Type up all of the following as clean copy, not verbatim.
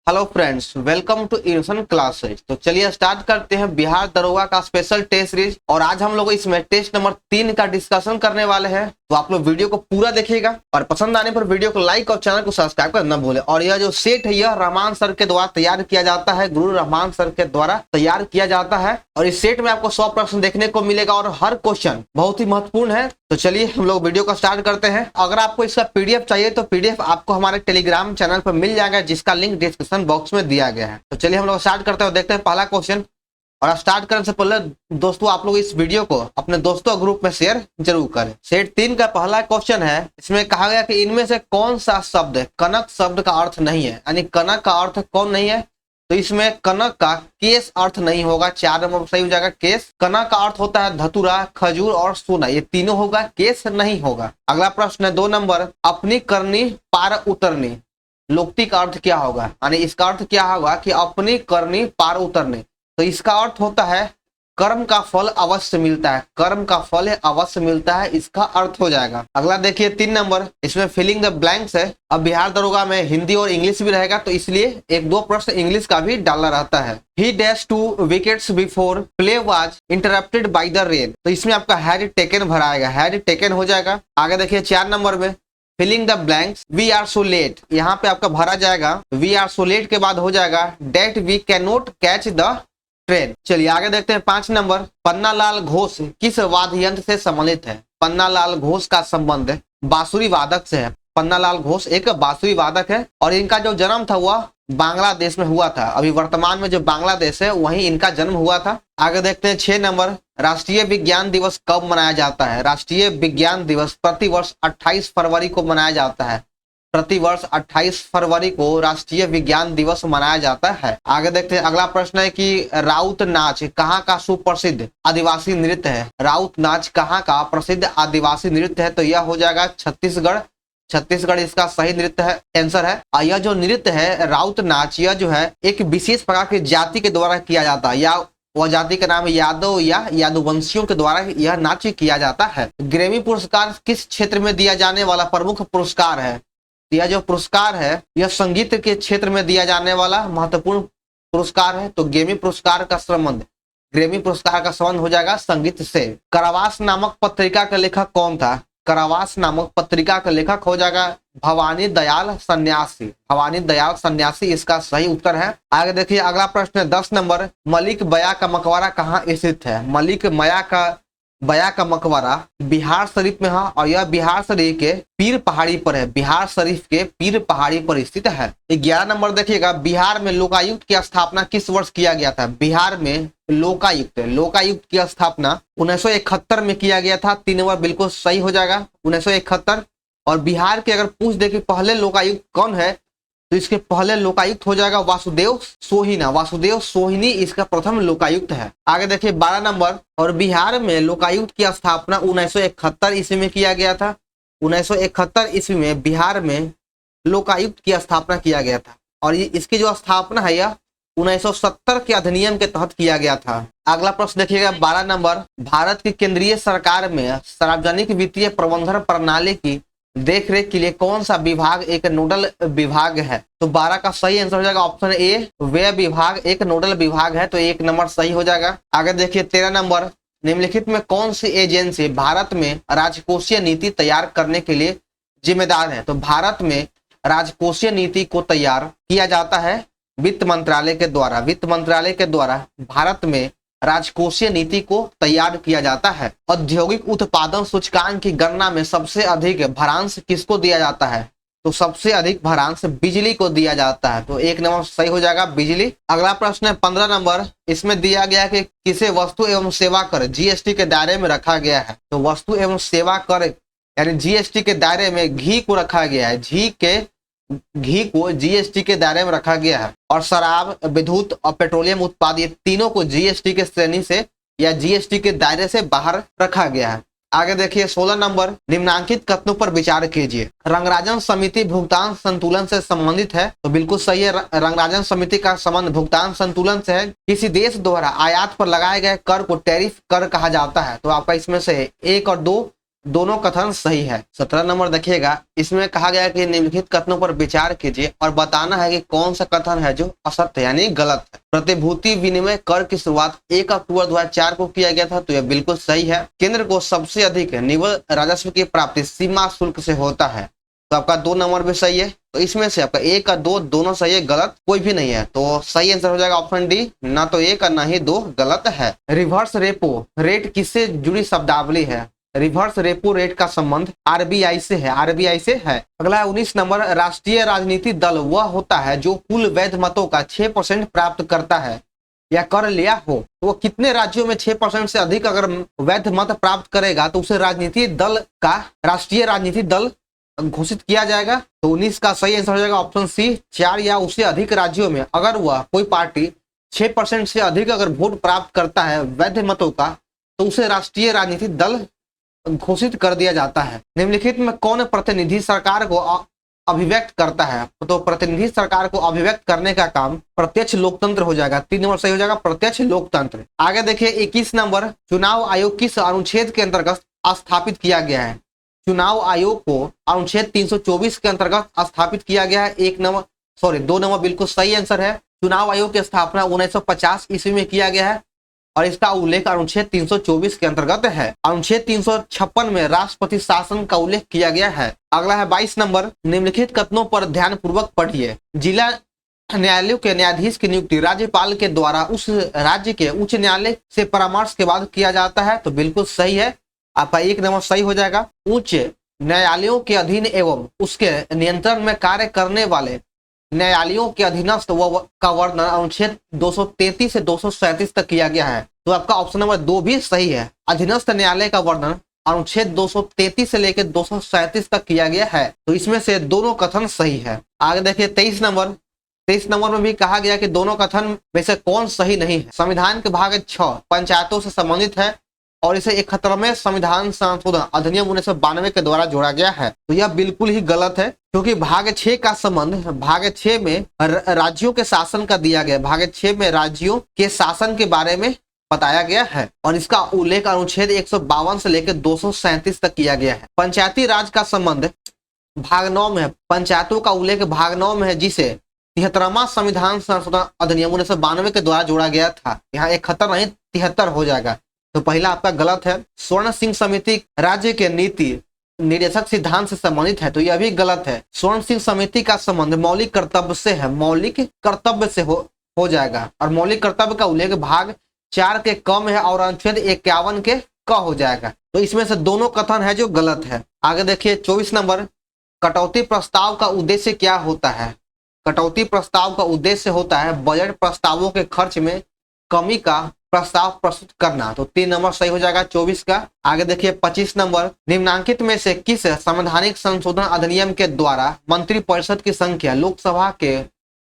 Hello friends, welcome to innovation classes. तो चलिए start करते हैं बिहार दरोगा का स्पेशल टेस्ट सीरीज। और आज हम लोग इसमें टेस्ट नंबर 3 का डिस्कशन करने वाले हैं। तो आप लोग वीडियो को पूरा देखिएगा और पसंद आने पर वीडियो को लाइक और चैनल को सब्सक्राइब करना न भूलें। और यह जो सेट है यह रहमान सर के द्वारा तैयार किया जाता है, गुरु रहमान सर के द्वारा तैयार किया जाता है। और इस सेट में आपको 100 प्रश्न देखने को मिलेगा और हर क्वेश्चन बहुत ही महत्वपूर्ण है। तो चलिए हम लोग वीडियो को स्टार्ट करते हैं। अगर आपको इसका पीडीएफ चाहिए तो पीडीएफ आपको हमारे टेलीग्राम चैनल पर मिल जाएगा, जिसका लिंक डिस्क्रिप्शन बॉक्स में दिया गया है। तो चलिए हम लोग स्टार्ट करते हैं, देखते हैं पहला क्वेश्चन। और स्टार्ट करने से पहले दोस्तों आप लोग इस वीडियो को अपने दोस्तों ग्रुप में शेयर जरूर करें। सेट 3 का पहला क्वेश्चन है। इसमें कहा गया कि इनमें से कौन सा शब्द कनक शब्द का अर्थ नहीं है, यानी कनक का अर्थ कौन नहीं है। तो इसमें कनक का केस अर्थ नहीं होगा, 4 नंबर सही हो जाएगा केस। कनक का अर्थ होता है धतूरा, खजूर और सोना, ये तीनों होगा, केस नहीं होगा। अगला प्रश्न है 2 नंबर, अपनी करनी पार उतरनी, लोक्ति का अर्थ क्या होगा, यानी इसका अर्थ क्या होगा कि अपनी करनी पार उतरने। तो इसका अर्थ होता है कर्म का फल अवश्य मिलता है, कर्म का फल अवश्य मिलता है, इसका अर्थ हो जाएगा। अगला देखिए 3 नंबर, इसमें फिलिंग द ब्लैंक्स है। अब बिहार दरोगा में हिंदी और इंग्लिश भी रहेगा, तो इसलिए 1-2 प्रश्न इंग्लिश का भी डालना रहता है। He dashed 2 wickets before play was interrupted by the rain। तो इसमें आपका हैड टेकन भराएगा, हैड टेकन हो जाएगा। आगे देखिए 4 नंबर में filling the blanks, we are so late, यहाँ पे आपका भरा जाएगा वी आर सो लेट के बाद हो जाएगा that we can not catch the train. चलिए आगे देखते हैं 5 नंबर, पन्नालाल घोष किस वाद्य यंत्र से संबंधित है। पन्नालाल घोष का संबंध बांसुरी वादक से है। पन्नालाल घोष एक बांसुरी वादक है और इनका जो जन्म था वह बांग्लादेश में हुआ था। अभी वर्तमान में जो बांग्लादेश है वहीं इनका जन्म हुआ था। आगे देखते हैं 6 नंबर, राष्ट्रीय विज्ञान दिवस कब मनाया जाता है। राष्ट्रीय विज्ञान दिवस प्रतिवर्ष 28 फरवरी को मनाया जाता है। प्रतिवर्ष 28 फरवरी को राष्ट्रीय विज्ञान दिवस मनाया जाता है। आगे देखते हैं अगला प्रश्न है कि राउत नाच कहाँ का सुप्रसिद्ध आदिवासी नृत्य है। राउत नाच कहाँ का प्रसिद्ध आदिवासी नृत्य है। तो यह हो जाएगा छत्तीसगढ़, छत्तीसगढ़ इसका सही नृत्य है, आंसर है। यह जो नृत्य है राउत नाच, यह जो है एक विशेष प्रकार की जाति के द्वारा किया जाता है, या वह जाति का नाम यादव या यादववंशियों के द्वारा यह नाच किया जाता है। ग्रैमी पुरस्कार किस क्षेत्र में दिया जाने वाला प्रमुख पुरस्कार है। यह जो पुरस्कार है यह संगीत के क्षेत्र में दिया जाने वाला महत्वपूर्ण पुरस्कार है। तो ग्रैमी पुरस्कार का संबंध, ग्रैमी पुरस्कार का संबंध हो जाएगा संगीत से। कारावास नामक पत्रिका का लेखक कौन था। कारावास नामक पत्रिका का लेखक हो जाएगा भवानी दयाल सन्यासी, भवानी दयाल सन्यासी इसका सही उत्तर है। आगे देखिए अगला प्रश्न है 10 नंबर, मलिक बया का मकबरा कहाँ स्थित है। मलिक बया का मकबरा बिहार शरीफ में है और यह बिहार शरीफ के पीर पहाड़ी पर है, बिहार शरीफ के पीर पहाड़ी पर स्थित है। 11 नंबर देखिएगा, बिहार में लोकायुक्त की स्थापना किस वर्ष किया गया था। बिहार में लोकायुक्त की स्थापना 1971 में किया गया था। 3 नंबर बिल्कुल सही हो जाएगा 1971। और बिहार के अगर पूछ दे कि पहले लोकायुक्त कौन है, तो इसके पहले लोकायुक्त हो जाएगा वासुदेव सोहिना, वासुदेव सोहिनी इसका प्रथम लोकायुक्त है। आगे देखिए 12 नंबर, और बिहार में लोकायुक्त की स्थापना 1971 ईस्वी में किया गया था। 1971 ईस्वी में बिहार में लोकायुक्त की स्थापना किया गया था और ये इसकी जो स्थापना है यह 1970 के अधिनियम के तहत किया गया था। अगला प्रश्न देखिएगा 12 नंबर, भारत की केंद्रीय सरकार में सार्वजनिक वित्तीय प्रबंधन प्रणाली की देखरेख के लिए कौन सा विभाग एक नोडल विभाग है। तो 12 का सही आंसर हो जाएगा ऑप्शन ए, व्यय विभाग एक नोडल विभाग है। तो 1 नंबर सही हो जाएगा। आगे देखिए 13 नंबर, निम्नलिखित में कौन सी एजेंसी भारत में राजकोषीय नीति तैयार करने के लिए जिम्मेदार है। तो भारत में राजकोषीय नीति को तैयार किया जाता है वित्त मंत्रालय के द्वारा। वित्त मंत्रालय के द्वारा भारत में राजकोषीय नीति को तैयार किया जाता है। औद्योगिक उत्पादन सूचकांक की गणना में सबसे अधिक भरांश किसको दिया जाता है। तो सबसे अधिक भरांश बिजली को दिया जाता है। तो 1 नंबर सही हो जाएगा बिजली। अगला प्रश्न है 15 नंबर, इसमें दिया गया कि किसे वस्तु एवं सेवा कर जीएसटी के दायरे में रखा गया है। तो वस्तु एवं सेवा कर यानी जीएसटी के दायरे में घी को रखा गया है। घी को जीएसटी के दायरे में रखा गया है। और शराब, विद्युत और पेट्रोलियम उत्पाद ये तीनों को जीएसटी के श्रेणी से या जीएसटी के दायरे से बाहर रखा गया है। आगे देखिए 16 नंबर, निम्नांकित कथनों पर विचार कीजिए। रंगराजन समिति भुगतान संतुलन से संबंधित है। तो बिल्कुल सही है, रंगराजन समिति का संबंध भुगतान संतुलन से है। किसी देश द्वारा आयात पर लगाए गए कर को टैरिफ कर कहा जाता है। तो आपका इसमें से 1 और 2 दोनों कथन सही है। 17 नंबर देखिएगा, इसमें कहा गया है कि निम्नलिखित कथनों पर विचार कीजिए और बताना है कि कौन सा कथन है जो असत्य यानी गलत है। प्रतिभूति विनिमय कर की शुरुआत 1 अक्टूबर 2004 को किया गया था, तो यह बिल्कुल सही है। केंद्र को सबसे अधिक निव्वल राजस्व की प्राप्ति सीमा शुल्क से होता है, तो आपका 2 नंबर भी सही है। तो इसमें से आपका 1 और 2 दोनों सही है, गलत कोई भी नहीं है। तो सही आंसर हो जाएगा ऑप्शन डी, ना तो 1 और ना ही 2 गलत है। रिवर्स रेपो रेट किससे जुड़ी शब्दावली है? रिवर्स रेपो रेट का संबंध आरबीआई से है, आरबीआई से है। अगला है 19 नंबर, राष्ट्रीय राजनीति दल वह होता है जो कुल वैध मतों का 6% प्राप्त करता है या कर लिया हो। तो वो कितने राज्यों में 6% से अधिक अगर वैध मत प्राप्त करेगा तो उसे राजनीति दल का राष्ट्रीय राजनीति दल घोषित किया जाएगा। तो 19 का सही आंसर हो जाएगा ऑप्शन सी, 4 या उससे अधिक राज्यों में अगर वह कोई पार्टी 6% से अधिक अगर वोट प्राप्त करता है वैध मतों का, तो उसे राष्ट्रीय राजनीतिक दल घोषित कर दिया जाता है। निम्नलिखित में कौन प्रतिनिधि सरकार को अभिव्यक्त करता है? तो प्रतिनिधि सरकार को अभिव्यक्त करने का काम प्रत्यक्ष लोकतंत्र हो जाएगा। 3 नंबर सही हो जाएगा, प्रत्यक्ष लोकतंत्र। आगे देखिए 21 नंबर, चुनाव आयोग किस अनुच्छेद के अंतर्गत स्थापित किया गया है? चुनाव आयोग को अनुच्छेद 324 के अंतर्गत स्थापित किया गया है। 2 नंबर बिल्कुल सही आंसर है। चुनाव आयोग की स्थापना 1950 ईस्वी में किया गया है और इसका उल्लेख अनुच्छेद 324 के अंतर्गत है। अनुच्छेद 356 में राष्ट्रपति शासन का उल्लेख किया गया है। अगला है 22 नंबर, निम्नलिखित कथनों पर ध्यानपूर्वक पढ़िए। जिला न्यायालयों के न्यायाधीश की नियुक्ति राज्यपाल के द्वारा उस राज्य के उच्च न्यायालय से परामर्श के बाद किया जाता है, तो बिल्कुल सही है, आपका 1 नंबर सही हो जाएगा। उच्च न्यायालयों के अधीन एवं उसके नियंत्रण में कार्य करने वाले न्यायालयों के अधीनस्थ का वर्णन अनुच्छेद 233 से 237 तक किया गया है, तो आपका ऑप्शन नंबर 2 भी सही है। अधीनस्थ न्यायालय का वर्णन अनुच्छेद 233 से लेकर 237 तक किया गया है, तो इसमें से दोनों कथन सही है। आगे देखिए 23 नंबर में भी कहा गया कि दोनों कथन में से कौन सही नहीं है। संविधान के भाग 6 पंचायतों से संबंधित है और इसे 71वें संविधान संशोधन अधिनियम 1992 के द्वारा जोड़ा गया है, तो यह बिल्कुल ही गलत है, क्योंकि भाग 6 का संबंध भाग 6 में राज्यों के शासन का दिया गया। भाग 6 में राज्यों के शासन के बारे में बताया गया है और इसका उल्लेख अनुच्छेद 152 से लेकर 237 तक किया गया है। पंचायती राज का संबंध भाग 9 में है, पंचायतों का उल्लेख भाग 9 में है, जिसे 73वां संविधान संशोधन अधिनियम 1992 के द्वारा जोड़ा गया था। यहाँ 71 नहीं 73 हो जाएगा, तो पहला आपका गलत है। स्वर्ण सिंह समिति राज्य के नीति निर्देशक सिद्धांत से संबंधित है, तो यह भी गलत है। स्वर्ण सिंह समिति का संबंध मौलिक कर्तव्य से है, मौलिक कर्तव्य से हो जाएगा और मौलिक कर्तव्य का उल्लेख भाग 4 के क में है और अनुच्छेद 51 के क हो जाएगा, तो इसमें से दोनों कथन है जो गलत है। आगे देखिए 24 नंबर, कटौती प्रस्ताव का उद्देश्य क्या होता है? कटौती प्रस्ताव का उद्देश्य होता है बजट प्रस्तावों के खर्च में कमी का प्रस्ताव प्रस्तुत करना, तो 3 नंबर सही हो जाएगा 24 का। आगे देखिए 25 नंबर, निम्नांकित में से किस संवैधानिक संशोधन अधिनियम के द्वारा मंत्रिपरिषद की संख्या लोकसभा के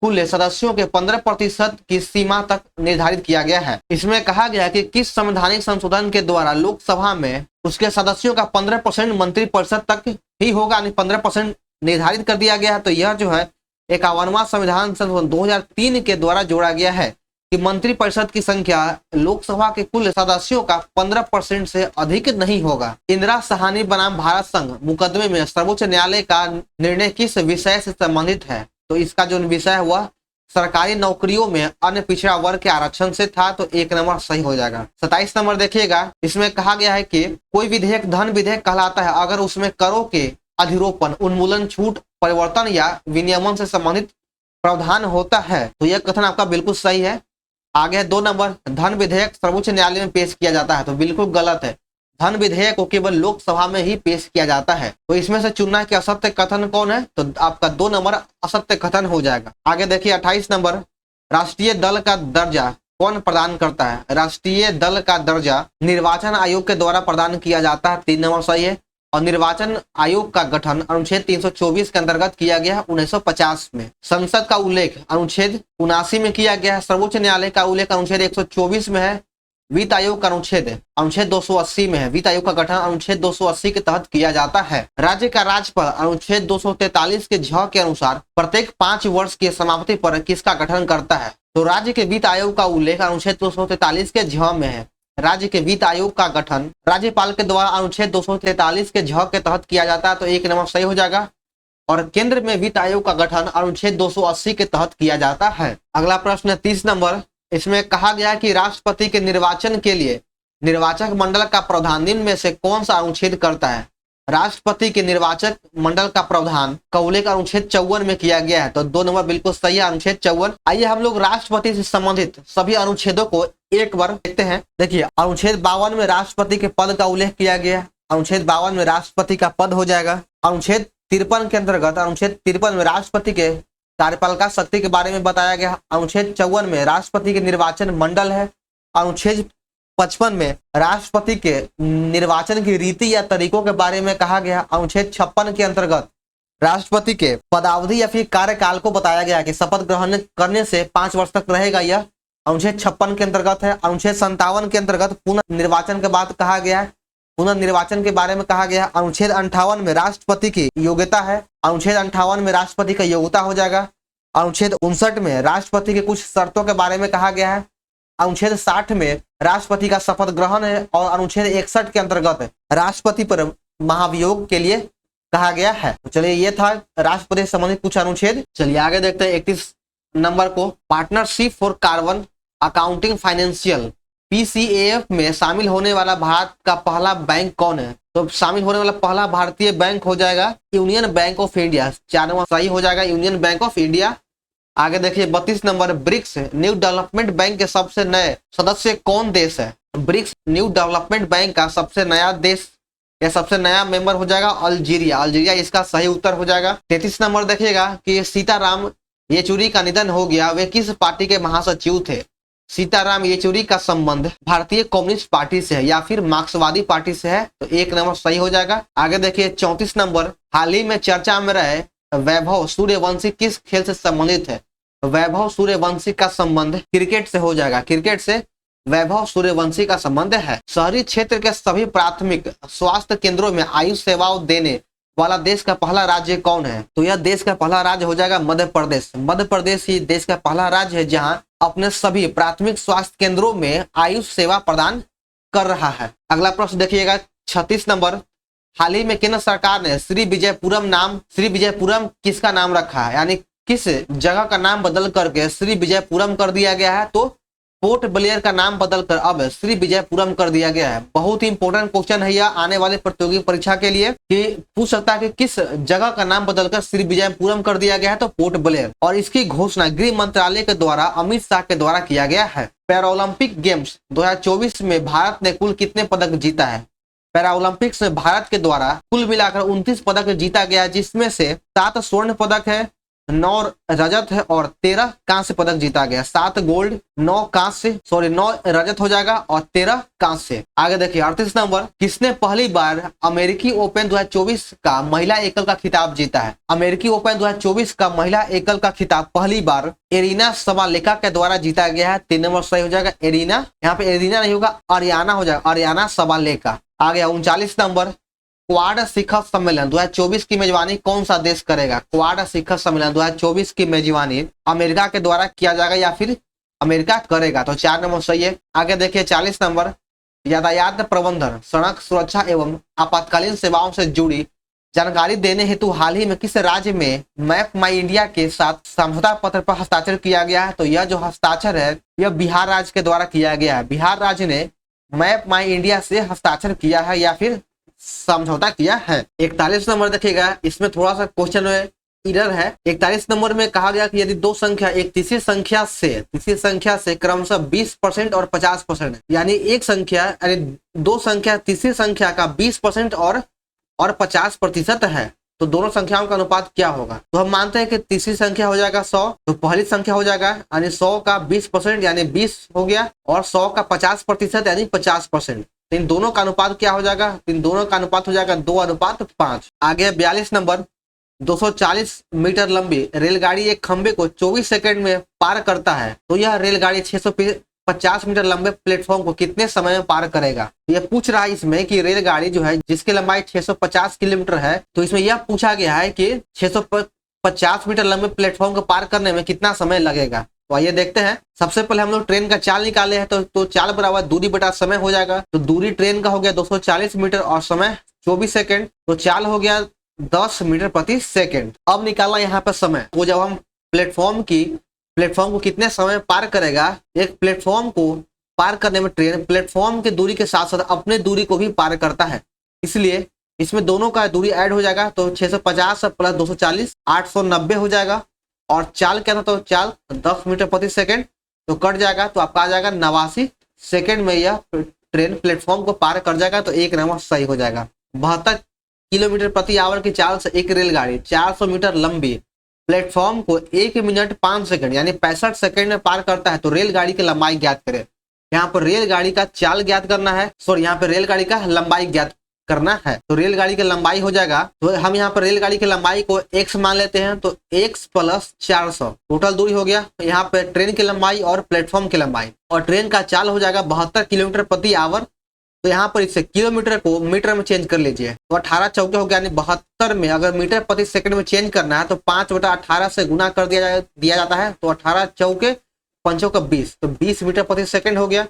कुल सदस्यों के 15% की सीमा तक निर्धारित किया गया है? इसमें कहा गया कि किस संवैधानिक संशोधन के द्वारा लोकसभा में उसके सदस्यों का 15% मंत्रिपरिषद तक ही होगा, 15% निर्धारित कर दिया गया है। तो यह जो है 51वां संविधान संशोधन 2003 के द्वारा जोड़ा गया है कि मंत्रिपरिषद की संख्या लोकसभा के कुल सदस्यों का 15% से अधिक नहीं होगा। इंदिरा साहनी बनाम भारत संघ मुकदमे में सर्वोच्च न्यायालय का निर्णय किस विषय से संबंधित है? तो इसका जो विषय है वह सरकारी नौकरियों में अन्य पिछड़ा वर्ग के आरक्षण से था, तो 1 नंबर सही हो जाएगा। 27 नंबर देखिएगा, इसमें कहा गया है कि कोई विधेयक धन विधेयक कहलाता है अगर उसमें करों के अधिरोपण, उन्मूलन, छूट, परिवर्तन या विनियमन से संबंधित प्रावधान होता है, तो यह कथन आपका बिल्कुल सही है। आगे 2 नंबर, धन विधेयक सर्वोच्च न्यायालय में पेश किया जाता है, तो बिल्कुल गलत है। धन विधेयक को केवल लोकसभा में ही पेश किया जाता है, तो इसमें से चुनना है कि असत्य कथन कौन है, तो आपका 2 नंबर असत्य कथन हो जाएगा। आगे देखिए 28 नंबर, राष्ट्रीय दल का दर्जा कौन प्रदान करता है? राष्ट्रीय दल का दर्जा निर्वाचन आयोग के द्वारा प्रदान किया जाता है, 3 नंबर सही है। और निर्वाचन आयोग का गठन अनुच्छेद 324 के अंतर्गत किया गया 1950 में। संसद का उल्लेख अनुच्छेद 79 में किया गया है। सर्वोच्च न्यायालय का उल्लेख अनुच्छेद 124 में है। वित्त आयोग का अनुच्छेद 280 में है। वित्त आयोग का गठन अनुच्छेद 280 के तहत किया जाता है। राज्य का राज्यपाल अनुच्छेद 243 के झ के अनुसार प्रत्येक 5 वर्ष की समाप्ति पर किसका गठन करता है? तो राज्य के वित्त आयोग का उल्लेख अनुच्छेद 243 के झ में है। राज्य के वित्त आयोग का गठन राज्यपाल के द्वारा अनुच्छेद 243 के झ के तहत किया जाता है, तो एक नंबर सही हो जाएगा। और केंद्र में वित्त आयोग का गठन अनुच्छेद 280 के तहत किया जाता है। अगला प्रश्न है 30 नंबर। इसमें कहा गया है कि राष्ट्रपति के निर्वाचन के लिए निर्वाचक मंडल का प्रावधान निम्न में से कौन सा अनुच्छेद करता है। राष्ट्रपति के निर्वाचक मंडल का प्रावधान कौलिक अनुच्छेद 54 में किया गया है, तो 2 नंबर बिल्कुल सही है, अनुच्छेद 54। आइए हम लोग राष्ट्रपति से संबंधित सभी अनुच्छेदों को एक बार देखते हैं। देखिए, अनुच्छेद 52 में राष्ट्रपति के पद का उल्लेख किया गया है, अनुच्छेद 52 में राष्ट्रपति का पद हो जाएगा। अनुच्छेद 53 के अंतर्गत अनुच्छेद 53 में राष्ट्रपति के कार्यपालिका शक्ति के बारे में बताया गया। अनुच्छेद 54 में राष्ट्रपति के निर्वाचन मंडल है। अनुच्छेद 55 में राष्ट्रपति के निर्वाचन की रीति या तरीकों के बारे में कहा गया। अनुच्छेद 56 के अंतर्गत राष्ट्रपति के पदावधि या फिर कार्यकाल को बताया गया कि शपथ ग्रहण करने से 5 वर्ष तक रहेगा, यह अनुच्छेद 56 के अंतर्गत है। अनुच्छेद 57 के अंतर्गत पुनर्निर्वाचन के बाद कहा गया है, पुनर्निर्वाचन के बारे में कहा गया है। अनुच्छेद 58 में राष्ट्रपति की योग्यता है, अनुच्छेद 58 में राष्ट्रपति का योग्यता हो जाएगा। अनुच्छेद 59 में राष्ट्रपति के कुछ शर्तों के बारे में कहा गया है। अनुच्छेद 60 में राष्ट्रपति का शपथ ग्रहण है और अनुच्छेद 61 के अंतर्गत राष्ट्रपति पर महाभियोग के लिए कहा गया है। तो चलिए, ये था राष्ट्रपति से संबंधित कुछ अनुच्छेद। चलिए आगे देखते हैं 31 नंबर को। Partnership for carbon accounting financial PCAF में शामिल होने वाला भारत का पहला बैंक कौन है। तो शामिल होने वाला पहला भारतीय बैंक हो जाएगा union bank of India. 4 number सही हो जाएगा, यूनियन बैंक ऑफ इंडिया। आगे देखिए 32 number. BRICS new development bank के सबसे नए सदस्य कौन देश है। ब्रिक्स न्यू डेवलपमेंट बैंक का सबसे नया देश या सबसे नया मेंबर हो जाएगा अल्जीरिया। अल्जीरिया इसका सही उत्तर हो जाएगा। 33 नंबर देखिएगा कि सीताराम येचुरी का निधन हो गया, वे किस पार्टी के महासचिव थे। सीताराम येचुरी का संबंध भारतीय कम्युनिस्ट पार्टी से है या फिर मार्क्सवादी पार्टी से है, तो 1 नंबर सही हो जाएगा। आगे देखिए 34 नंबर। हाल ही में चर्चा में रहे वैभव सूर्यवंशी किस खेल से संबंधित है। वैभव सूर्यवंशी का संबंध क्रिकेट से हो जाएगा, क्रिकेट से वैभव सूर्यवंशी का संबंध है। शहरी क्षेत्र के सभी प्राथमिक स्वास्थ्य केंद्रों में आयुष सेवाओं देने वाला देश का पहला राज्य कौन है। तो यह देश का पहला राज्य हो जाएगा मध्य प्रदेश। मध्य प्रदेश ही देश का पहला राज्य है जहां अपने सभी प्राथमिक स्वास्थ्य केंद्रों में आयुष सेवा प्रदान कर रहा है। अगला प्रश्न देखिएगा 36 नंबर। हाल ही में केंद्र सरकार ने श्री विजयपुरम किसका नाम रखा है, यानी किस जगह का नाम बदल करके श्री विजयपुरम कर दिया गया है। तो पोर्ट ब्लेयर का नाम बदलकर अब श्री विजयपुरम कर दिया गया है। बहुत ही इंपॉर्टेंट क्वेश्चन है यह आने वाले प्रतियोगी परीक्षा के लिए, कि पूछ सकता है कि किस जगह का नाम बदलकर श्री विजयपुरम कर दिया गया है, तो पोर्ट ब्लेयर। और इसकी घोषणा गृह मंत्रालय के द्वारा अमित शाह के द्वारा किया गया है। पैरालंपिक गेम्स 2024 में भारत ने कुल कितने पदक जीता है। पैरालंपिक्स में भारत के द्वारा कुल मिलाकर 29 पदक जीता गया, जिसमें से 7 स्वर्ण पदक है, 9 रजत है और 13 कांस्य पदक जीता गया। 7 गोल्ड, 9 रजत हो जाएगा और 13 कांस्य। आगे देखिए 38 नंबर। किसने पहली बार अमेरिकी ओपन 2024 का महिला एकल का खिताब जीता है। अमेरिकी ओपन 2024 का महिला एकल का खिताब पहली बार एरिना सबालेका के द्वारा जीता गया है। 3 नंबर सही हो जाएगा, एरिना। यहाँ पे एरिना नहीं होगा, अरियाना हो जाएगा, अरियाना सबालेका। आ गया 39 नंबर। क्वाड शिखर सम्मेलन 2024 की मेजबानी कौन सा देश करेगा। क्वाड शिखर सम्मेलन 2024 की मेजबानी अमेरिका के द्वारा किया जाएगा या फिर अमेरिका करेगा, तो 4 नंबर सही है। आगे देखिए 40 नंबर। यातायात प्रबंधन, सड़क सुरक्षा एवं आपातकालीन सेवाओं से जुड़ी जानकारी देने हेतु हाल ही में किस राज्य में मैप माई इंडिया के साथ समझौता पत्र पर हस्ताक्षर किया गया है। तो यह जो हस्ताक्षर है यह बिहार राज्य के द्वारा किया गया है। बिहार राज्य ने मैप माई इंडिया से हस्ताक्षर किया है या फिर समझौता किया है। 41 नंबर देखिएगा, इसमें थोड़ा सा क्वेश्चन में इरर है। 41 नंबर में कहा गया कि यदि दो संख्या एक तीसरी संख्या से क्रमशः 20% और 50%, यानी एक संख्या यानी दो संख्या तीसरी संख्या का 20% और 50% है, तो दोनों संख्याओं का अनुपात क्या होगा। तो हम मानते हैं कि तीसरी संख्या हो जाएगा 100, तो पहली संख्या हो जाएगा यानी 100 का 20% यानी 20 हो गया, और 100 का 50% यानी 50%। तो इन दोनों का अनुपात क्या हो जाएगा, इन दोनों का अनुपात हो जाएगा 2:5। आगे 42 नंबर। 240 मीटर लंबी रेलगाड़ी एक खंबे को 24 सेकंड में पार करता है, तो यह रेलगाड़ी 650 मीटर लंबे प्लेटफॉर्म को कितने समय में पार करेगा। यह पूछ रहा है इसमें कि रेलगाड़ी जो है जिसकी लंबाई 650 किलोमीटर है, तो इसमें यह पूछा गया है कि 650 मीटर लंबे प्लेटफॉर्म को पार करने में कितना समय लगेगा। तो आइए देखते हैं। सबसे पहले हम लोग ट्रेन का चाल निकाले हैं, तो चाल बराबर दूरी बटा समय हो जाएगा। तो दूरी ट्रेन का हो गया 240 मीटर और समय 24 सेकंड, तो चाल हो गया 10 मीटर प्रति सेकंड। अब निकालना यहाँ पे समय, तो जब हम प्लेटफॉर्म को कितने समय पार करेगा, एक प्लेटफॉर्म को पार करने में ट्रेन प्लेटफॉर्म की दूरी के साथ साथ अपने दूरी को भी पार करता है, इसलिए इसमें दोनों का दूरी ऐड हो जाएगा। तो 650 प्लस 240 890 हो जाएगा। और चाल क्या था, तो चाल 10 मीटर प्रति सेकंड, तो कट जाएगा, तो आपका आ जाएगा 89 सेकंड में यह ट्रेन प्लेटफॉर्म को पार कर जाएगा। तो एक नंबर सही हो जाएगा। 72 किलोमीटर प्रति आवर की चाल से एक रेलगाड़ी 400 मीटर लंबी प्लेटफॉर्म को 1 मिनट 5 सेकंड यानी 65 सेकंड में पार करता है, तो रेलगाड़ी की लंबाई ज्ञात करें। यहाँ पर रेलगाड़ी का चाल ज्ञात करना है, सॉरी यहाँ पे रेलगाड़ी का लंबाई ज्ञात करना है। तो रेलगाड़ी की लंबाई हो जाएगा, तो हम यहाँ पर रेलगाड़ी की लंबाई को x मान लेते हैं, तो x प्लस 400 टोटल दूरी हो गया। यहाँ पे ट्रेन की लंबाई और प्लेटफॉर्म की लंबाई, और ट्रेन का चाल हो जाएगा 72 किलोमीटर प्रति आवर। तो यहाँ पर इससे किलोमीटर को मीटर में चेंज कर लीजिए, तो 18 चौके हो गया, यानी 72 में अगर मीटर प्रति सेकंड में चेंज करना है तो 5/18 से गुना कर दिया जाता है। तो 18 चौके 5 का 20, तो 20 मीटर प्रति सेकंड हो गया।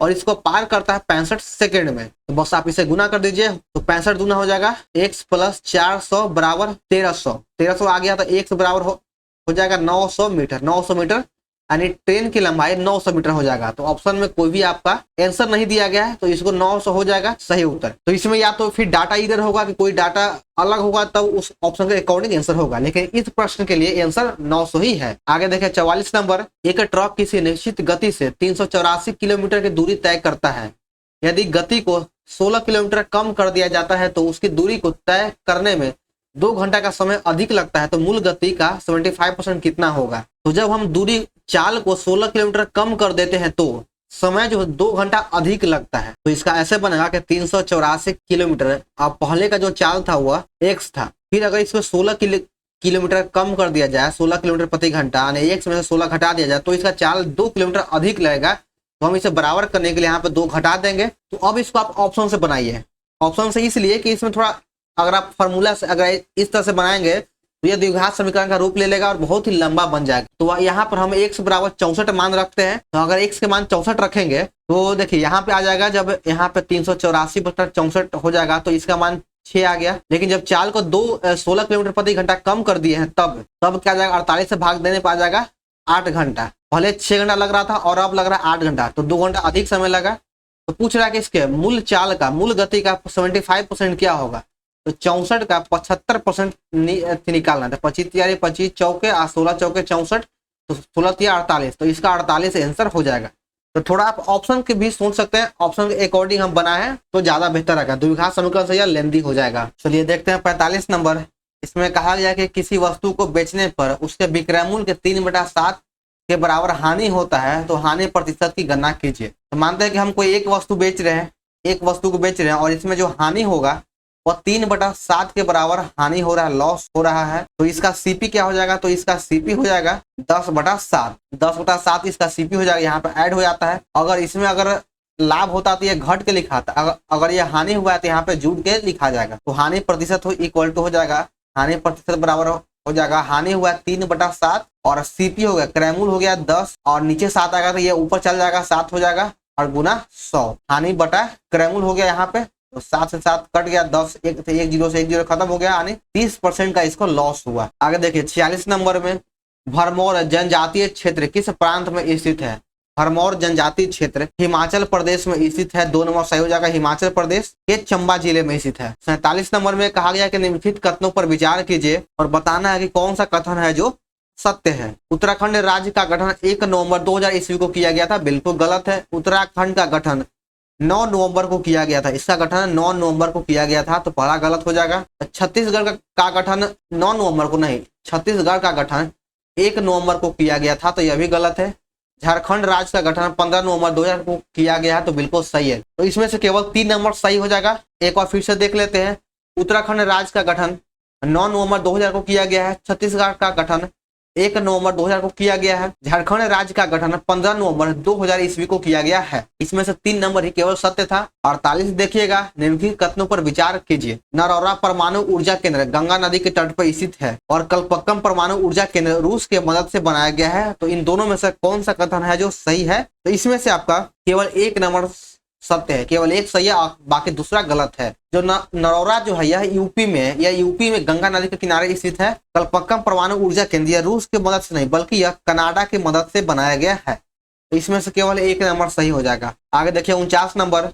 और इसको पार करता है 65 सेकंड में, तो बस आप इसे गुना कर दीजिए, तो 65 दूना हो जाएगा x प्लस 400 बराबर 1300 आ गया, तो x बराबर हो जाएगा 900 मीटर। 900 मीटर यानी ट्रेन की लंबाई 900 मीटर हो जाएगा। तो ऑप्शन में कोई भी आपका आंसर नहीं दिया गया है, तो इसको 900 हो जाएगा सही उत्तर। तो इसमें या तो फिर डाटा इधर होगा कि कोई डाटा अलग होगा, तब उस ऑप्शन के अकॉर्डिंग आंसर होगा, लेकिन इस प्रश्न के लिए आंसर 900 ही है। आगे देखें 44 नंबर। एक ट्रक किसी निश्चित गति से 384 किलोमीटर की दूरी तय करता है। यदि गति को 16 किलोमीटर कम कर दिया जाता है तो उसकी दूरी को तय करने में 2 घंटा का समय अधिक लगता है, तो मूल गति का 75% कितना होगा। तो जब हम दूरी चाल को 16 किलोमीटर कम कर देते हैं तो समय जो 2 घंटा अधिक लगता है। तो इसका ऐसे बनेगा कि 384 किलोमीटर, अब पहले का जो चाल था वह x था, फिर अगर इसमें 16 किलोमीटर कम कर दिया जाए, 16 किलोमीटर प्रति घंटा यानी x में से 16 घटा दिया जाए, तो इसका चाल 2 किलोमीटर अधिक लगेगा। तो हम इसे बराबर करने के लिए यहाँ पे 2 घटा देंगे। तो अब इसको आप ऑप्शन से बनाइए। ऑप्शन से इसलिए कि इसमें थोड़ा, अगर आप फॉर्मूला से अगर इस तरह से बनाएंगे तो यह द्विघात समीकरण का रूप ले लेगा और बहुत ही लंबा बन जाएगा। तो यहाँ पर हम x बराबर 64 मान रखते हैं। तो अगर x के मान 64 रखेंगे तो देखिए यहाँ पे आ जाएगा, जब यहाँ पे 384 बटा 64 हो जाएगा तो इसका मान 6 आ गया। लेकिन जब चाल को 16 किलोमीटर प्रति घंटा कम कर दिए हैं तब क्या जाएगा, 48 से भाग देने पर आ जाएगा 8 घंटा। पहले 6 घंटा लग रहा था और अब लग रहा है 8 घंटा, तो 2 घंटा अधिक समय लगा। तो पूछ रहा है कि इसके मूल चाल का, मूल गति का 75% क्या होगा। तो 64 का 75% निकालना था। 25 चौके 16 चौके 64, तो 16 48, तो इसका 48 आंसर हो जाएगा। तो थोड़ा आप ऑप्शन के भी सोच सकते हैं, ऑप्शन के अकॉर्डिंग हम बनाए तो ज्यादा बेहतर रहेगा, द्विघात समीकरण से यह लेंदी हो जाएगा। चलिए देखते हैं 45 नंबर। इसमें कहा गया कि किसी वस्तु को बेचने पर उसके विक्रय मूल्य के 3/7 के बराबर हानि होता है, तो हानि प्रतिशत की गणना कीजिए। तो मानते हैं कि हम कोई एक वस्तु बेच रहे हैं, एक वस्तु को बेच रहे हैं और इसमें जो हानि होगा वह 3/7 के बराबर हानि हो रहा है, लॉस हो रहा है। तो इसका सीपी क्या हो जाएगा, तो इसका सीपी हो जाएगा 10/7। 10/7 इसका सीपी हो जाएगा, यहाँ पे ऐड हो जाता है। अगर इसमें अगर लाभ होता तो ये घट के लिखा था, अगर ये हानि हुआ है तो यहाँ पे जुड़ के लिखा जाएगा। तो हानि प्रतिशत इक्वल टू हो जाएगा, हानि प्रतिशत बराबर हो जाएगा, हानि हुआ 3/7 और सीपी हो गया, क्रय मूल्य हो गया 10 और नीचे 7 आएगा तो ये ऊपर चल जाएगा, 7 हो जाएगा और गुना 100। हानि बटा क्रय मूल्य हो गया यहाँ पे, तो 7 से 7 कट गया, 10 1 से 1 0 से 1 0 खत्म हो गया, यानी 30% का इसको लॉस हुआ। आगे देखिए 46 नंबर में, भरमौर जनजातीय क्षेत्र किस प्रांत में स्थित है। भरमौर जनजातीय क्षेत्र हिमाचल प्रदेश में स्थित है। 2 नंबर सही हो जाएगा, हिमाचल प्रदेश के चंबा जिले में स्थित है। 47 नंबर में कहा गया कि निम्नलिखित कथनों पर विचार कीजिए और बताना है कि कौन सा कथन है जो सत्य है। उत्तराखंड राज्य का गठन 1 नवंबर 2000 ईस्वी को किया गया था, बिल्कुल गलत है। उत्तराखंड का गठन 9 नवंबर को किया गया था, इसका गठन 9 नवंबर को किया गया था, तो पहला गलत हो जाएगा। छत्तीसगढ़ का गठन 9 नवंबर को नहीं, छत्तीसगढ़ का गठन 1 नवंबर को किया गया था, तो यह भी गलत है। झारखंड राज्य का गठन 15 नवंबर 2000 को किया गया है, तो बिल्कुल सही है। तो इसमें से केवल 3 नंबर सही हो जाएगा। एक बार फिर से देख लेते हैं। उत्तराखंड राज्य का गठन 9 नवंबर 2000 को किया गया है। छत्तीसगढ़ का गठन 1 नवंबर 2000 को किया गया है। झारखंड राज्य का गठन 15 नवंबर 2000 ईस्वी को किया गया है। इसमें से 3 नंबर ही केवल सत्य था। 48 देखिएगा, निम्नलिखित कथनों पर विचार कीजिए। नरौरा परमाणु ऊर्जा केंद्र गंगा नदी के तट पर स्थित है और कल्पक्कम परमाणु ऊर्जा केंद्र रूस के मदद से बनाया गया है। तो इन दोनों में से कौन सा कथन है जो सही है? तो इसमें से आपका केवल 1 नंबर सत्य है, केवल 1 सही है और बाकी दूसरा गलत है। जो नरौरा जो है यह यूपी में है, यह यूपी में गंगा नदी के किनारे स्थित है। कल्पक्कम परमाणु ऊर्जा केंद्र यह रूस की मदद से नहीं बल्कि यह कनाडा की मदद से बनाया गया है। तो इसमें से केवल 1 नंबर सही हो जाएगा। आगे देखिए 49 नंबर,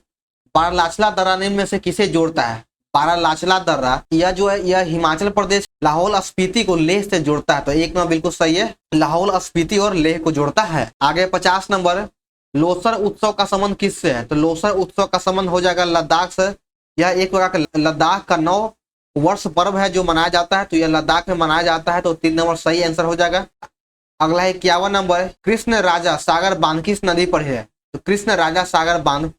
बारालाचला दर्रा निम्न में से किसे जोड़ता है? बारालाचला दर्रा यह जो है यह हिमाचल प्रदेश लाहौल स्पीति को लेह से जोड़ता है। तो 1 नंबर बिल्कुल सही है, लाहौल स्पीति और लेह को जोड़ता है। आगे 50 नंबर, लोसर उत्सव का संबंध किससे है? तो लोसर उत्सव का संबंध हो जाएगा लद्दाख से। यह एक प्रकार का लद्दाख का 9 वर्ष पर्व है जो मनाया जाता है। तो यह लद्दाख में मनाया जाता है। तो 3 नंबर सही आंसर हो जाएगा। अगला है 51 नंबर, कृष्ण राजा सागर बांध किस नदी पर है? तो कृष्ण राजा सागर बांध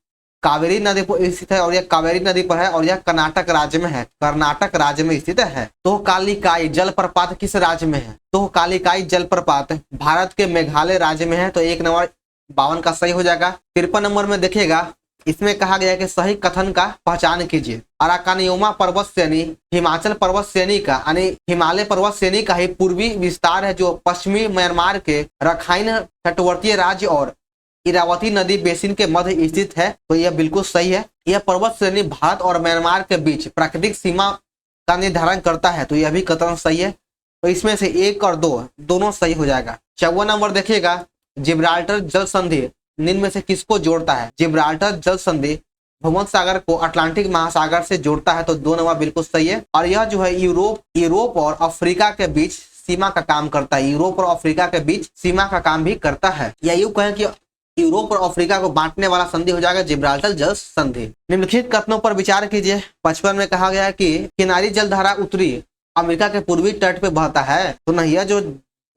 कावेरी नदी पर स्थित है और यह कावेरी नदी पर है और यह कर्नाटक राज्य में है, कर्नाटक राज्य में स्थित है। तो कालिकाई जलप्रपात किस राज्य में है? तो कालिकाई जलप्रपात भारत के मेघालय राज्य में है। तो 1 नंबर 52 का सही हो जाएगा। 53 नंबर में देखिएगा, इसमें कहा गया है कि सही कथन का पहचान कीजिए। अराकानियोमा पर्वत श्रेणी हिमाचल पर्वत श्रेणी का यानी हिमालय पर्वत श्रेणी का ही पूर्वी विस्तार है जो पश्चिमी म्यांमार के रखाइन तटवर्तीय राज्य और इरावती नदी बेसिन के मध्य स्थित है। तो यह बिल्कुल सही है। यह पर्वत श्रेणी भारत और म्यांमार के बीच प्राकृतिक सीमा का निर्धारण करता है। तो यह भी कथन सही है। तो इसमें से 1 और 2 दोनों सही हो जाएगा। 54 नंबर देखिएगा, जिब्राल्टर जल संधि निम्न में से किसको जोड़ता है? जिब्राल्टर जल संधि भूमध्य सागर को अटलांटिक महासागर से जोड़ता है। तो 2 नंबर बिल्कुल सही है। और यह जो है यूरोप और अफ्रीका के बीच सीमा का काम करता है। यूरोप और अफ्रीका के बीच सीमा का काम भी करता है। या यूं कहें कि यूरोप और अफ्रीका को बांटने वाला संधि हो जाएगा जिब्राल्टर जल संधि। निम्नलिखित कथनों पर विचार कीजिए। 55 में कहा गया है कि किनारी जलधारा उत्तरी अमेरिका के पूर्वी तट पे बहता है। तो नहीं, यह जो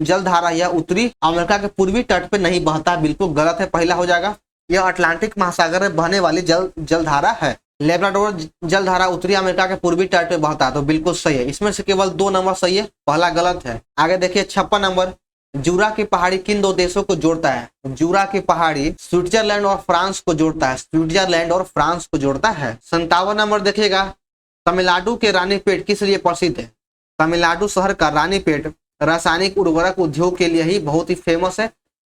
जलधारा यह उत्तरी अमेरिका के पूर्वी तट पे नहीं बहता, बिल्कुल गलत है, पहला हो जाएगा। यह अटलांटिक महासागर में बहने वाली जलधारा है। लेब्राडोर जलधारा उत्तरी अमेरिका के पूर्वी तट पे बहता है। तो बिल्कुल सही है। इसमें से केवल 2 नंबर सही है, पहला गलत है। आगे देखिए 56 नंबर, जूरा की पहाड़ी किन 2 देशों को जोड़ता है? जूरा की पहाड़ी स्विट्जरलैंड और फ्रांस को जोड़ता है। स्विट्जरलैंड और फ्रांस को जोड़ता है। 57 नंबर देखिएगा, तमिलनाडु के रानीपेट किस लिए प्रसिद्ध है? तमिलनाडु शहर का रानीपेट रासायनिक उर्वरक उद्योग के लिए ही बहुत ही फेमस है।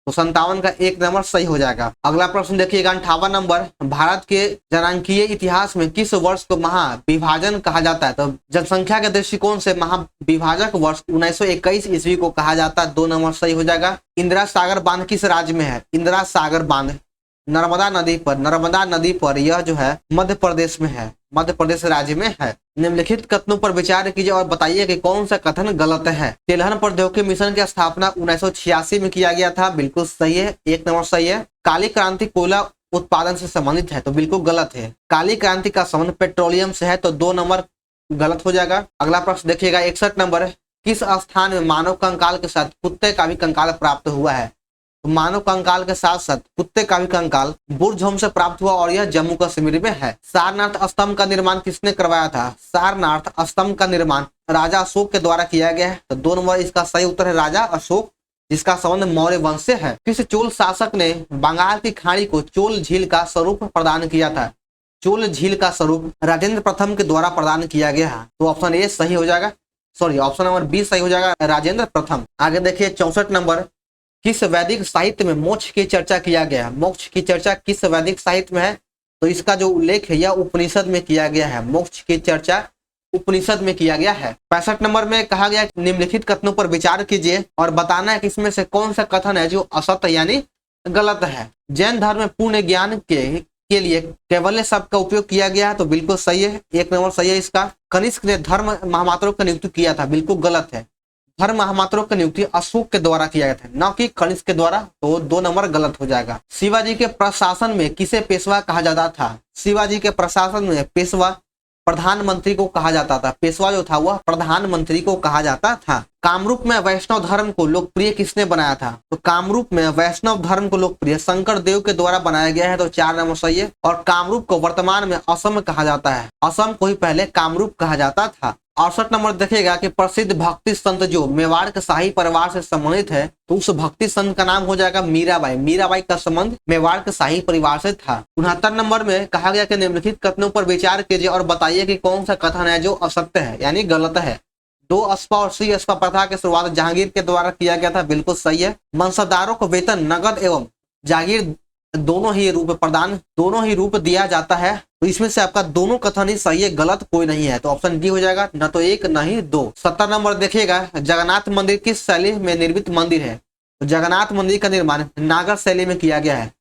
तो 57 का 1 नंबर सही हो जाएगा। अगला प्रश्न देखिएगा 58 नंबर, भारत के जनांकीय इतिहास में किस वर्ष को महाविभाजन कहा जाता है? तो जनसंख्या के दृष्टिकोण से महाविभाजक वर्ष 1921 ईस्वी को कहा जाता है। 2 नंबर सही हो जाएगा। इंदिरा सागर बांध किस राज्य में है? इंदिरा सागर बांध नर्मदा नदी पर यह जो है मध्य प्रदेश में है, मध्य प्रदेश राज्य में है। निम्नलिखित कथनों पर विचार कीजिए और बताइए कि कौन सा कथन गलत है। तिलहन प्रौद्योगिकी मिशन की स्थापना 1986 में किया गया था। बिल्कुल सही है, 1 नंबर सही है। काली क्रांति कोयला उत्पादन से संबंधित है। तो बिल्कुल गलत है। काली क्रांति का संबंध पेट्रोलियम से है। तो 2 नंबर गलत हो जाएगा। अगला प्रश्न देखिएगा 61 नंबर, किस स्थान में मानव कंकाल के साथ कुत्ते का भी कंकाल प्राप्त हुआ है? तो मानव कंकाल के साथ साथ कुत्ते का भी कंकाल बुर्जहोम से प्राप्त हुआ और यह जम्मू कश्मीर में है। सारनाथ स्तंभ का निर्माण किसने करवाया था? सारनाथ स्तंभ का निर्माण राजा अशोक के द्वारा किया गया है। तो 2 नंबर इसका सही उत्तर है राजा अशोक, जिसका संबंध मौर्य वंश से है। किस चोल शासक ने बंगाल की खाड़ी को चोल झील का स्वरूप प्रदान किया था? चोल झील का स्वरूप राजेंद्र प्रथम के द्वारा प्रदान किया गया है। तो ऑप्शन ए सही हो जाएगा, सॉरी ऑप्शन नंबर बी सही हो जाएगा, राजेंद्र प्रथम। आगे देखिए 64 नंबर, किस वैदिक साहित्य में मोक्ष की चर्चा किया गया है? मोक्ष की चर्चा किस वैदिक साहित्य में है? तो इसका जो उल्लेख है यह उपनिषद में किया गया है। मोक्ष की चर्चा उपनिषद में किया गया है। 65 नंबर में कहा गया निम्नलिखित कथनों पर विचार कीजिए और बताना है कि इसमें से कौन सा कथन है जो असत्य यानी गलत है। जैन धर्म में पूर्ण ज्ञान के लिए कैवल्य शब्द का उपयोग किया गया है। तो बिल्कुल सही है, 1 नंबर सही है इसका। कनिष्क ने धर्म महामात्रों का नियुक्ति किया था। बिल्कुल गलत है। धर्म महामात्रों की नियुक्ति अशोक के द्वारा किया गया था, न कि कनिष्क के द्वारा। तो 2 नंबर गलत हो जाएगा। शिवाजी के प्रशासन में किसे पेशवा कहा जाता था? शिवाजी के प्रशासन में पेशवा प्रधानमंत्री को कहा जाता था। पेशवा जो था वह प्रधानमंत्री को कहा जाता था। कामरूप में वैष्णव धर्म को लोकप्रिय किसने बनाया था? तो कामरूप में वैष्णव धर्म को लोकप्रिय शंकर देव के द्वारा बनाया गया है। तो 4 नंबर सही है। और कामरूप को वर्तमान में असम कहा जाता है। असम को ही पहले कामरूप कहा जाता था। 68 नंबर देखिएगा कि प्रसिद्ध भक्ति संत जो मेवाड़ के शाही परिवार से संबंधित है, तो उस भक्ति संत का नाम हो जाएगा मीराबाई। मीराबाई का संबंध मेवाड़ के शाही परिवार से था। 69 नंबर में कहा गया कि निम्नलिखित कथनों पर विचार कीजिए और बताइए कि कौन सा कथन है जो असत्य है यानी गलत है। 2 अस्पा और सी अस्पा प्रथा की शुरुआत जहांगीर के द्वारा किया गया था, बिल्कुल सही है। मनसबदारों को वेतन नगद एवं जागीर दोनों ही रूप दिया जाता है, तो इसमें से आपका दोनों कथन ही सही है, गलत कोई नहीं है, तो ऑप्शन डी हो जाएगा, न तो 1 न ही 2। 70 नंबर देखिएगा, जगन्नाथ मंदिर किस शैली में निर्मित मंदिर है? तो जगन्नाथ मंदिर का निर्माण नागर शैली में किया गया है।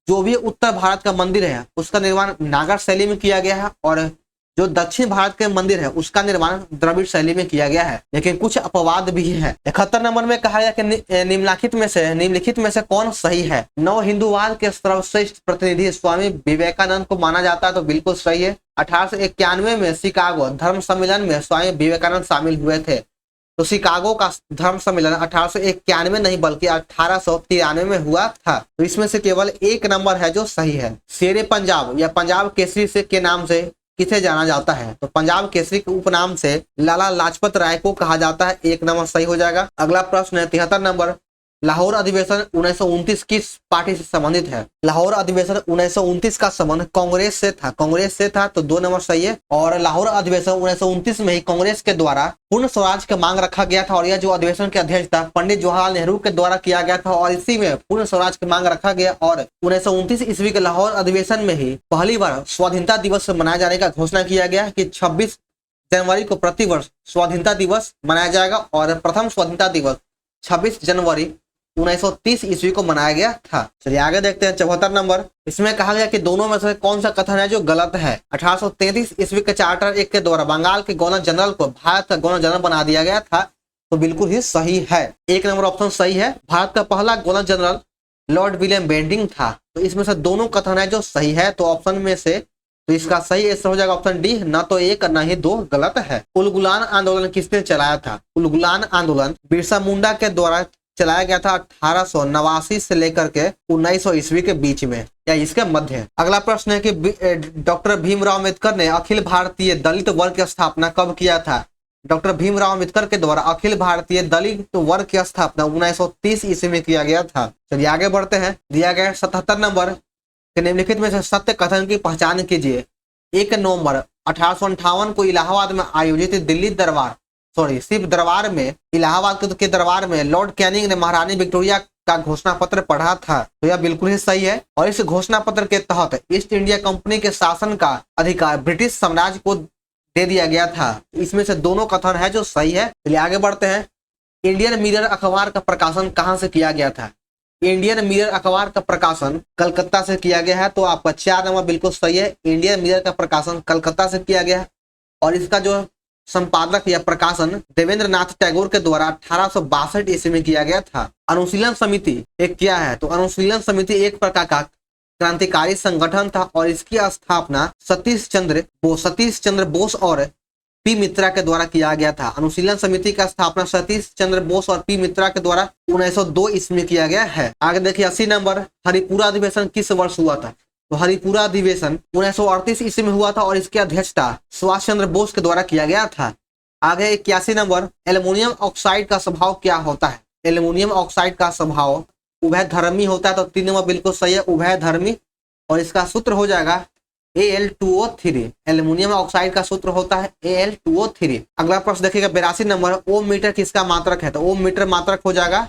जो भी उत्तर भारत का मंदिर है उसका निर्माण नागर शैली में किया गया है, और जो दक्षिण भारत के मंदिर है उसका निर्माण द्रविड़ शैली में किया गया है, लेकिन कुछ अपवाद भी है। 71 नंबर में कहा गया कि निम्नलिखित में से कौन सही है? नव हिंदूवाद के सर्वश्रेष्ठ प्रतिनिधि स्वामी विवेकानंद को माना जाता है, तो बिल्कुल सही है। 1891 में शिकागो धर्म सम्मेलन में स्वामी विवेकानंद शामिल हुए थे, तो शिकागो का धर्म सम्मेलन 1891 नहीं बल्कि 1893 में हुआ था, तो इसमें से केवल 1 नंबर है जो सही है। शेरे पंजाब या पंजाब केसरी से के नाम से किसे जाना जाता है? तो पंजाब केसरी के उपनाम से लाला लाजपत राय को कहा जाता है, 1 नंबर सही हो जाएगा। अगला प्रश्न है 73 नंबर, लाहौर अधिवेशन 1929 किस पार्टी से संबंधित है? लाहौर अधिवेशन 1929 का संबंध कांग्रेस से था, तो 2 नंबर सही है। और लाहौर अधिवेशन 1929 में ही कांग्रेस के द्वारा पूर्ण स्वराज की मांग रखा गया था, और यह जो अधिवेशन के अध्यक्ष था पंडित जवाहरलाल नेहरू के द्वारा किया गया था, और इसी में पूर्ण स्वराज की मांग रखा गया। और 1929 ईस्वी के लाहौर अधिवेशन में ही पहली बार स्वाधीनता दिवस मनाए जाने का घोषणा किया गया कि 26 जनवरी को प्रतिवर्ष स्वाधीनता दिवस मनाया जाएगा, और प्रथम स्वाधीनता दिवस 26 जनवरी 1930 ईस्वी को मनाया गया था। चलिए आगे देखते हैं 74 नंबर, इसमें कहा गया कि दोनों में से कौन सा कथन है जो गलत है? 1833 ईस्वी के चार्टर 1 के द्वारा बंगाल के गवर्नर जनरल को भारत का गवर्नर जनरल बना दिया गया था, तो बिल्कुल ही सही है, 1 नंबर ऑप्शन सही है। भारत का पहला governor general lord William Bentinck था, तो इसमें से दोनों कथन है जो सही है, तो ऑप्शन में से तो इसका सही आंसर हो जाएगा ऑप्शन डी, न तो 1 न ही 2 गलत है। उलगुलान आंदोलन किसने चलाया था? उलगुलान आंदोलन बिरसा मुंडा के द्वारा चलाया गया था 1889 से लेकर के 1900 ईस्वी के बीच में या इसके मध्य। अगला प्रश्न है कि डॉक्टर भीमराव अम्बेडकर ने अखिल भारतीय दलित वर्ग की स्थापना कब किया था? डॉक्टर भीमराव अम्बेडकर के द्वारा अखिल भारतीय दलित वर्ग की स्थापना 1930 ईस्वी में किया गया था। चलिए आगे बढ़ते हैं, दिया गया 77 नंबर, निम्नलिखित में से सत्य कथन की पहचान कीजिए। 1 नवंबर 1858 को इलाहाबाद में आयोजित शिव दरबार में इलाहाबाद के दरबार में लॉर्ड कैनिंग ने महारानी विक्टोरिया का घोषणा पत्र पढ़ा था, तो यह बिल्कुल ही सही है। और इस घोषणा पत्र के तहत ईस्ट इंडिया कंपनी के शासन का अधिकार ब्रिटिश साम्राज्य को दे दिया गया था, इसमें से दोनों कथन है जो सही है। चलिए आगे बढ़ते हैं, इंडियन मिरर अखबार का प्रकाशन कहाँ से किया गया था? इंडियन मिरर अखबार का प्रकाशन कलकत्ता से किया गया है, तो आपका 4 नंबर बिल्कुल सही है, इंडियन मिरर का प्रकाशन कलकत्ता से किया गया है। और इसका जो संपादक या प्रकाशन देवेंद्र नाथ टैगोर के द्वारा 1862 ईस्वी में किया गया था। अनुशीलन समिति एक क्या है? तो अनुशीलन समिति एक प्रकार का क्रांतिकारी संगठन था, और इसकी स्थापना सतीश चंद्र बोस और पी मित्रा के द्वारा किया गया था। अनुशीलन समिति का स्थापना सतीश चंद्र बोस और पी मित्रा के द्वारा 1902 ईस्वी में किया गया है। आगे देखिए 80 नंबर, हरिपुरा अधिवेशन किस वर्ष हुआ था? तो हरिपुरा अधिवेशन 1938 ईस्वी में हुआ था, और इसकी अध्यक्षता सुभाष चंद्र बोस के द्वारा किया गया था। आगे 81 नंबर, एल्युमिनियम ऑक्साइड का स्वभाव क्या होता है? एल्युमिनियम ऑक्साइड का स्वभाव उभयधर्मी होता है, तो 3 नंबर बिल्कुल सही है, उभयधर्मी। और इसका सूत्र हो जाएगा Al2O3। एल्युमिनियम ऑक्साइड का सूत्र होता है Al2O3। अगला प्रश्न देखिएगा 82 नंबर, ओम मीटर किसका मात्रक है? तो ओम मीटर मात्रक हो जाएगा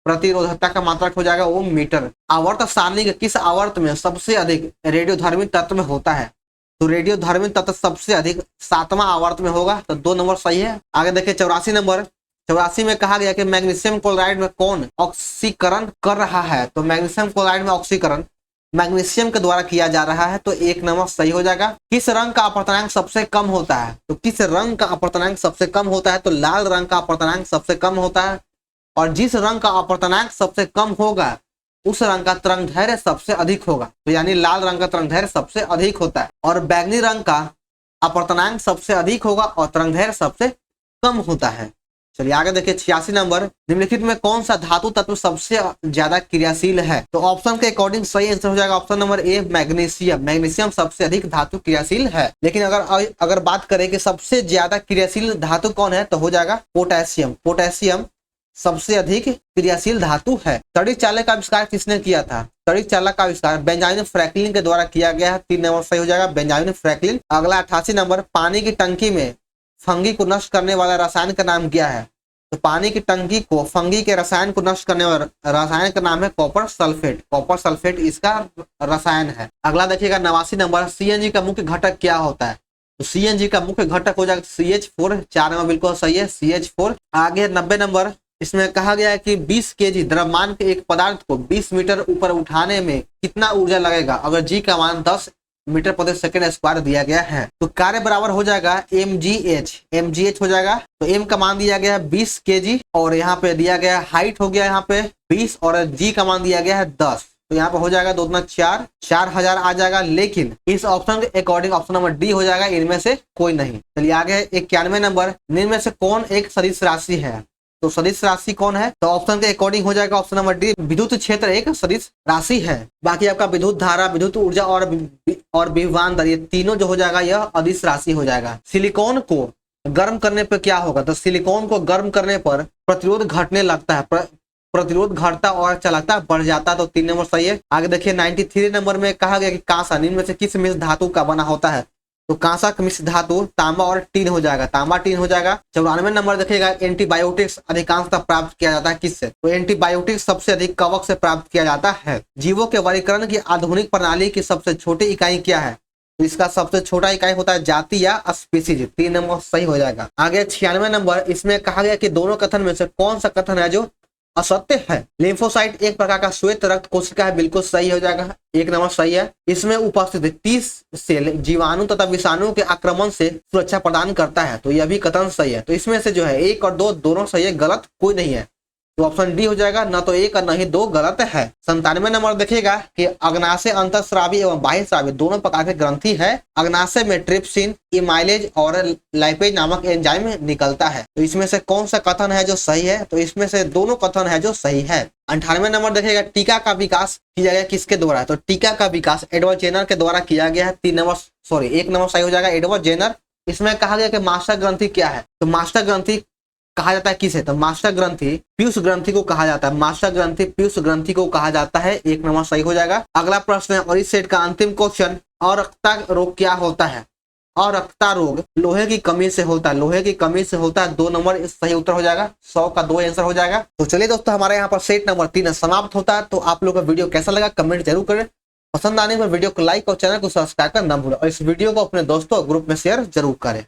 प्रतिरोधकता का मात्रक हो जाएगा ओम मीटर। आवर्त सारणी के किस आवर्त में सबसे अधिक रेडियोधर्मी तत्व में होता है? तो रेडियोधर्मी तत्व सबसे अधिक 7वां आवर्त में होगा, तो 2 नंबर सही है। आगे देखिए 84 नंबर, 84 में कहा गया कि मैग्नीशियम क्लोराइड में कौन ऑक्सीकरण कर रहा है? तो मैग्नीशियम क्लोराइड में ऑक्सीकरण मैग्नीशियम के द्वारा किया जा रहा है, तो 1 नंबर सही हो जाएगा। किस रंग का अपवर्तनांक सबसे कम होता है? तो किस रंग का अपवर्तनांक सबसे कम होता है? तो लाल रंग का अपवर्तनांक सबसे कम होता है, और जिस रंग का अपवर्तनांक सबसे कम होगा उस रंग का तरंगदैर्घ्य सबसे अधिक होगा, तो यानी लाल रंग का तरंगदैर्घ्य सबसे अधिक होता है। और बैंगनी रंग का अपवर्तनांक सबसे अधिक होगा और तरंगदैर्घ्य सबसे कम होता है। चलिए आगे देखिए 86 नंबर, निम्नलिखित में कौन सा धातु तत्व सबसे ज्यादा क्रियाशील है? तो ऑप्शन के अकॉर्डिंग सही आंसर हो जाएगा option number A magnesium. Magnesium सबसे अधिक धातु क्रियाशील है। लेकिन अगर बात करें कि सबसे ज्यादा क्रियाशील धातु कौन है तो हो जाएगा पोटेशियम। पोटेशियम सबसे अधिक क्रियाशील धातु है। तड़ित चालक का आविष्कार किसने किया था? तड़ित चालक का आविष्कार बेंजामिन फ्रैंकलिन के द्वारा किया गया है। 3 नंबर सही हो जाएगा बेंजामिन फ्रैंकलिन। अगला 88 नंबर, पानी की टंकी में फंगी को नष्ट करने वाला रसायन का नाम क्या है? तो पानी की टंकी को फंगी के रसायन को नष्ट करने वाला रसायन का नाम है कॉपर सल्फेट। कॉपर सल्फेट इसका रसायन है। अगला देखिएगा 89 नंबर, सीएनजी का मुख्य घटक क्या होता है? तो सीएनजी का मुख्य घटक हो जाएगा CH4। 4 नंबर बिल्कुल सही है CH4। आगे 90 नंबर, इसमें कहा गया है कि 20 केजी द्रव्यमान के एक पदार्थ को 20 मीटर ऊपर उठाने में कितना ऊर्जा लगेगा अगर जी का मान 10 मीटर प्रति सेकंड स्क्वायर दिया गया है? तो कार्य बराबर हो जाएगा mgh हो जाएगा। तो m का मान दिया गया है 20 केजी और यहाँ पे दिया गया है हाइट हो गया यहाँ पे 20 और g का मान दिया गया है 10। तो यहाँ पे हो जाएगा 2 दूना 4, 4000 आ जाएगा। लेकिन इस ऑप्शन के अकॉर्डिंग ऑप्शन नंबर डी हो जाएगा, इनमें से कोई नहीं। चलिए आगे 91 नंबर, निम्न में से कौन एक सदिश राशि है? तो सदिश राशि कौन है? तो ऑप्शन के अकॉर्डिंग हो जाएगा ऑप्शन नंबर डी विद्युत क्षेत्र एक सदिश राशि है। बाकी आपका विद्युत धारा, विद्युत ऊर्जा और विभवान दर, ये तीनों जो हो जाएगा यह अदिश राशि हो जाएगा। सिलिकॉन को गर्म करने पर क्या होगा? तो सिलिकॉन को गर्म करने पर प्रतिरोध घटने लगता है। प्रतिरोध घटता और चालकता बढ़ जाता है। तो 3 नंबर सही है। आगे देखिए 93 नंबर में कहा गया कि कांसा निम्न में से किस मिश्र धातु का बना होता है? तो कांसा का मिश्र धातु तांबा और टीन हो जाएगा। तांबा टीन हो जाएगा। 94 नंबर देखिएगा, एंटीबायोटिक्स अधिकांशतः प्राप्त किया जाता है किससे? तो एंटीबायोटिक्स सबसे अधिक कवक से प्राप्त किया जाता है। जीवों के वर्गीकरण की आधुनिक प्रणाली की सबसे छोटी इकाई क्या है? तो इसका सबसे छोटा इकाई होता है जाति या स्पीसीज। 3 नंबर सही हो जाएगा। आगे 96 नंबर, इसमें कहा गया कि दोनों कथन में से कौन सा कथन है जो असत्य है? लिम्फोसाइट एक प्रकार का श्वेत रक्त कोशिका है। बिल्कुल सही हो जाएगा, 1 नंबर सही है। इसमें उपस्थित 30 सेल जीवाणु तथा विषाणु के आक्रमण से सुरक्षा प्रदान करता है। तो यह भी कथन सही है। तो इसमें से जो है 1 और 2 दोनों सही है, गलत कोई नहीं है। तो ऑप्शन डी हो जाएगा, न तो 1 और न ही 2 गलत है। 97 नंबर देखिएगा कि अग्नाशय अंतःस्रावी एवं बाह्यस्रावी दोनों प्रकार के ग्रंथि है। अग्नाशय में ट्रिप्सिन, इमाइलेज और लाइपेज नामक एंजाइम निकलता है। तो इसमें से कौन सा कथन है जो सही है? तो इसमें से दोनों कथन है जो सही है। 98 नंबर देखिएगा, टीका का विकास किया गया किसके द्वारा? तो टीका का विकास एडवर्ड जेनर के द्वारा किया गया है। 1 नंबर सही हो जाएगा एडवर्ड जेनर। इसमें कहा गया कि मास्टर ग्रंथि क्या है? तो मास्टर ग्रंथि कहा जाता है किसे? तो मास्टर ग्रंथि पीयूष ग्रंथि को कहा जाता है। मास्टर ग्रंथि पीयूष ग्रंथि को कहा जाता है। 1 नंबर सही हो जाएगा। अगला प्रश्न है और इस सेट का अंतिम क्वेश्चन, अरक्तता रोग क्या होता है? अरक्तता रोग लोहे की कमी से होता है। लोहे की कमी से होता है। 2 नंबर सही उत्तर हो जाएगा। 100 का 2 आंसर हो जाएगा। तो चलिए दोस्तों, हमारे यहाँ पर सेट नंबर 3 समाप्त होता है। तो आप लोग का वीडियो कैसा लगा कमेंट जरूर करें। पसंद आने पर वीडियो को लाइक और चैनल को सब्सक्राइब करना न भूलें और इस वीडियो को अपने दोस्तों और ग्रुप में शेयर जरूर करें।